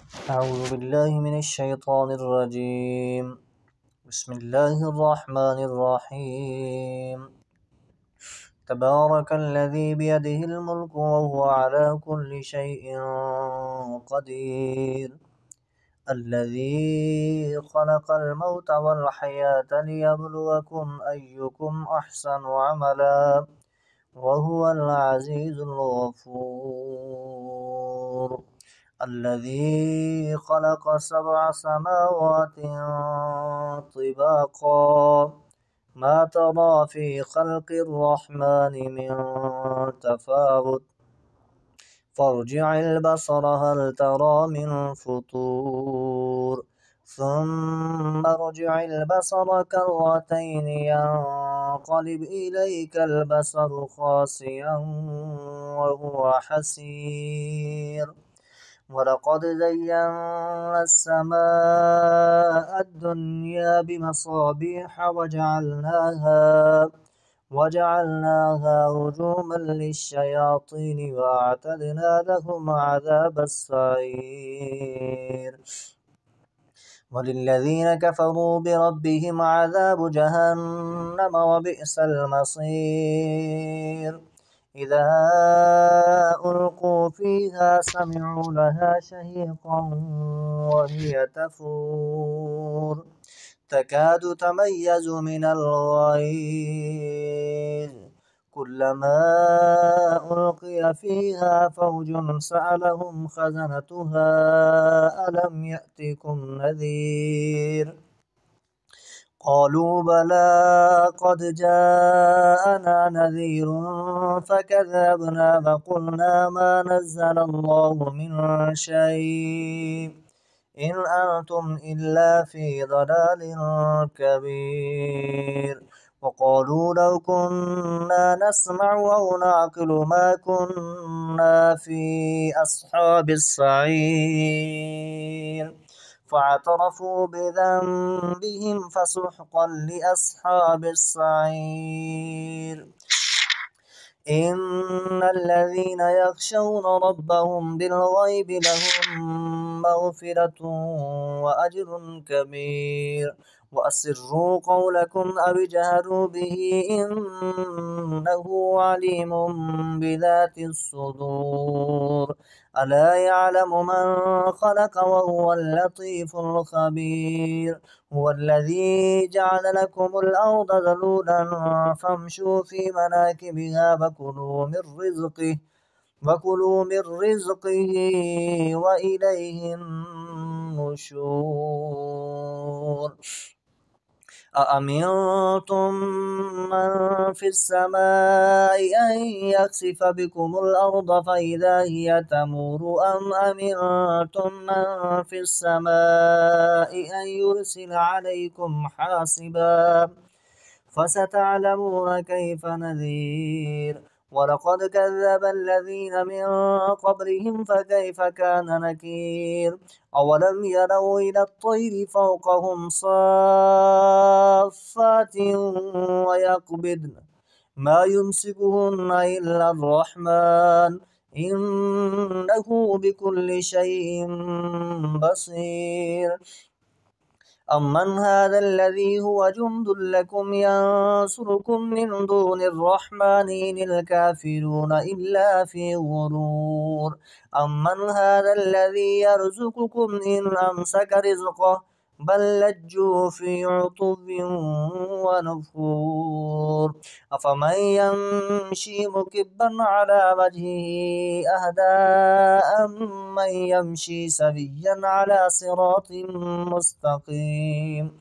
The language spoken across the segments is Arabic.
أعوذ بالله من الشيطان الرجيم. بسم الله الرحمن الرحيم. تبارك الذي بيده الملك وهو على كل شيء قدير. الذي خلق الموت والحياة ليبلوكم أيكم أحسن عملا وهو العزيز الغفور. الذي خلق 7 سماوات طباقا ما ترى في خلق الرحمن من تفاوت فارجع البصر هل ترى من فطور ثم ارجع البصر كرتين ينقلب إليك البصر خاسئا وهو حسير. ولقد زينا السماء الدنيا بمصابيح وجعلناها رجوما للشياطين وأعتدنا لهم عذاب السعير. وللذين كفروا بربهم عذاب جهنم وبئس المصير. إذا ألقوا فيها سمعوا لها شهيقا وهي تفور تكاد تميز من الغيظ كلما ألقي فيها فوج سألهم خزنتها ألم يأتكم نذير قالوا بلى قد جاءنا نذير فكذبنا فقلنا ما نزل الله من شيء إن أنتم إلا في ضلال كبير. وقالوا لو كنا نسمع أو نعقل ما كنا في أصحاب السعير فاعترفوا بذنبهم فسحقا لأصحاب السعير. إن الذين يخشون ربهم بالغيب لهم مغفرة وأجر كبير. وأسروا قولكم أو اجهروا به إنه عليم بذات الصدور. ألا يعلم من خلق وهو اللطيف الخبير. هو الذي جعل لكم الأرض ذلولا فامشوا في مناكبها وكلوا من رزقه وإليه النشور. أأمنتم من في السماء أن يخسف بكم الأرض فإذا هي تمور أم أمنتم من في السماء أن يرسل عليكم حاصبا فستعلمون كيف نذير. ولقد كذب الذين من قبلهم فكيف كان نكير. أولم يروا إلى الطير فوقهم صافات ويقبضن ما يمسكهن إلا الرحمن إنه بكل شيء بصير. أمن هذا الذي هو جند لكم ينصركم من دون الرحمن إن الكافرون إلا في غرور. أمن هذا الذي يرزقكم إن أمسك رزقه بل لجوا في عتو ونفور. أفمن يمشي مكبا على وجهه أهدى أمن يمشي سويا على صراط مستقيم.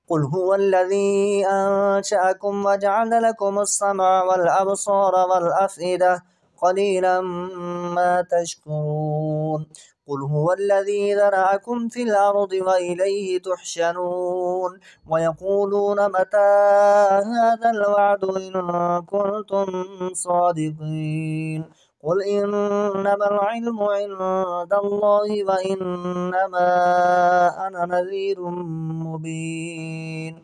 قل هو الذي أنشأكم وجعل لكم السمع والأبصار والأفئدة قليلا ما تشكرون. قل هو الذي ذرأكم في الأرض وإليه تحشرون. ويقولون متى هذا الوعد إن كنتم صادقين. قل إنما العلم عند الله وإنما أنا نذير مبين.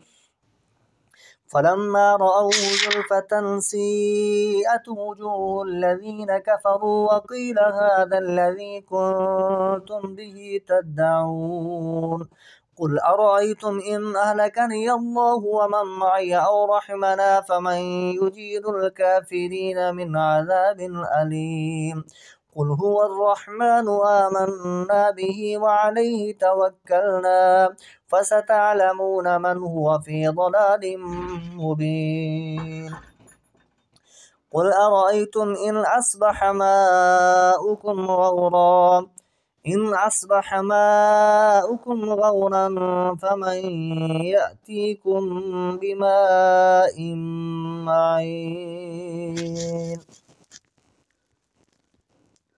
فلما رأوه زلفة سيئت وجوه الذين كفروا وقيل هذا الذي كنتم به تدعون قل أرأيتم إن أهلكني الله ومن معي أو رحمنا فمن يجير الكافرين من عذاب أليم قل هو الرحمن آمنا به وعليه توكلنا فستعلمون من هو في ضلال مبين قل أرأيتم إن أصبح ماؤكم غورا فمن يأتيكم بماء معين